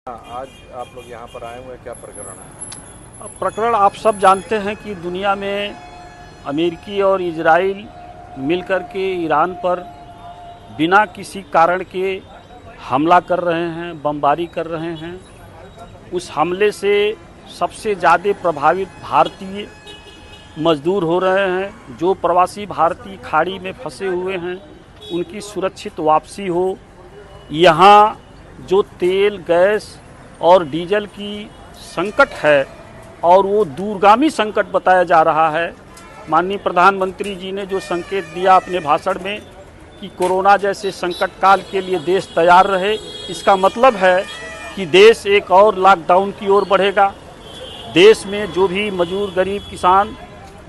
आज आप लोग यहाँ पर आए हुए हैं, क्या प्रकरण है? प्रकरण आप सब जानते हैं कि दुनिया में अमेरिकी और इजराइल मिलकर के ईरान पर बिना किसी कारण के हमला कर रहे हैं, बमबारी कर रहे हैं। उस हमले से सबसे ज़्यादा प्रभावित भारतीय मजदूर हो रहे हैं। जो प्रवासी भारतीय खाड़ी में फंसे हुए हैं उनकी सुरक्षित वापसी हो। यहाँ जो तेल, गैस और डीजल की संकट है और वो दूरगामी संकट बताया जा रहा है। माननीय प्रधानमंत्री जी ने जो संकेत दिया अपने भाषण में कि कोरोना जैसे संकट काल के लिए देश तैयार रहे, इसका मतलब है कि देश एक और लॉकडाउन की ओर बढ़ेगा। देश में जो भी मजदूर, गरीब किसान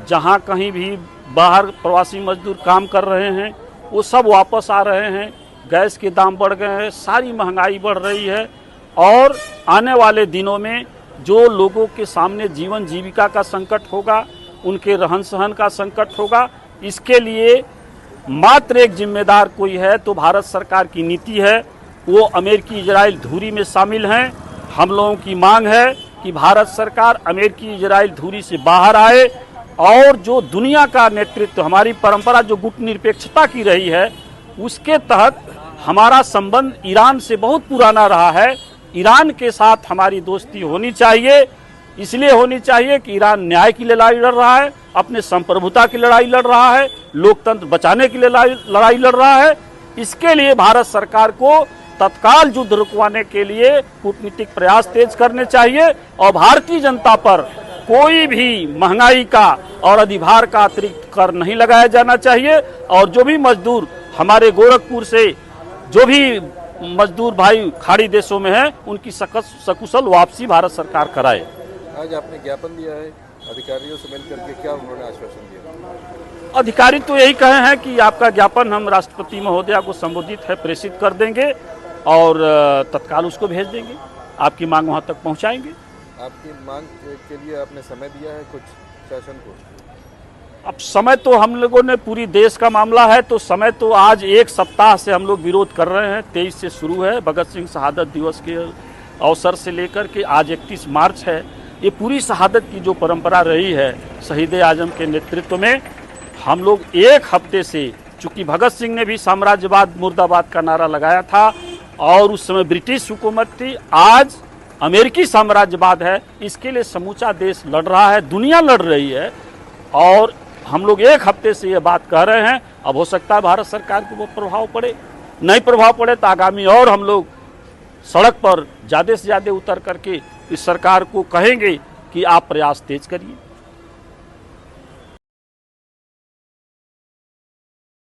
जहाँ कहीं भी बाहर प्रवासी मजदूर काम कर रहे हैं वो सब वापस आ रहे हैं। गैस के दाम बढ़ गए हैं, सारी महंगाई बढ़ रही है और आने वाले दिनों में जो लोगों के सामने जीवन जीविका का संकट होगा, उनके रहन सहन का संकट होगा। इसके लिए मात्र एक जिम्मेदार कोई है तो भारत सरकार की नीति है। वो अमेरिकी इजराइल धुरी में शामिल हैं। हम लोगों की मांग है कि भारत सरकार अमेरिकी इजराइल धुरी से बाहर आए और जो दुनिया का नेतृत्व, हमारी परंपरा जो गुटनिरपेक्षता की रही है, उसके तहत हमारा संबंध ईरान से बहुत पुराना रहा है। ईरान के साथ हमारी दोस्ती होनी चाहिए। इसलिए होनी चाहिए कि ईरान न्याय की लड़ाई लड़ रहा है, अपने संप्रभुता की लड़ाई लड़ रहा है, लोकतंत्र बचाने की लड़ाई लड़ रहा है। इसके लिए भारत सरकार को तत्काल युद्ध रुकवाने के लिए कूटनीतिक प्रयास तेज करने चाहिए और भारतीय जनता पर कोई भी महंगाई का और अधिभार का अतिरिक्त कर नहीं लगाया जाना चाहिए। और जो भी मजदूर हमारे गोरखपुर से जो भी मजदूर भाई खाड़ी देशों में हैं, उनकी सकुशल वापसी भारत सरकार कराए। आज आपने ज्ञापन दिया है अधिकारियों से मिलकर के, क्या उन्होंने आश्वासन दिया? अधिकारी तो यही कहे हैं कि आपका ज्ञापन हम राष्ट्रपति महोदया को संबोधित है प्रेषित कर देंगे और तत्काल उसको भेज देंगे, आपकी मांग वहां तक पहुंचाएंगे। आपकी मांग के लिए आपने समय दिया है कुछ शासन को? अब समय तो हम लोगों ने, पूरी देश का मामला है तो समय तो आज एक सप्ताह से हम लोग विरोध कर रहे हैं। 23 से शुरू है, भगत सिंह शहादत दिवस के अवसर से लेकर के आज 31 मार्च है। ये पूरी शहादत की जो परंपरा रही है शहीद आजम के नेतृत्व में, हम लोग एक हफ्ते से, चूँकि भगत सिंह ने भी साम्राज्यवाद मुर्दाबाद का नारा लगाया था और उस समय ब्रिटिश हुकूमत थी, आज अमेरिकी साम्राज्यवाद है। इसके लिए समूचा देश लड़ रहा है, दुनिया लड़ रही है और हम लोग एक हफ्ते से ये बात कह रहे हैं। अब हो सकता है भारत सरकार को वो प्रभाव पड़े, नहीं प्रभाव पड़े तो आगामी और हम लोग सड़क पर ज़्यादा से ज़्यादा उतर करके इस सरकार को कहेंगे कि आप प्रयास तेज करिए।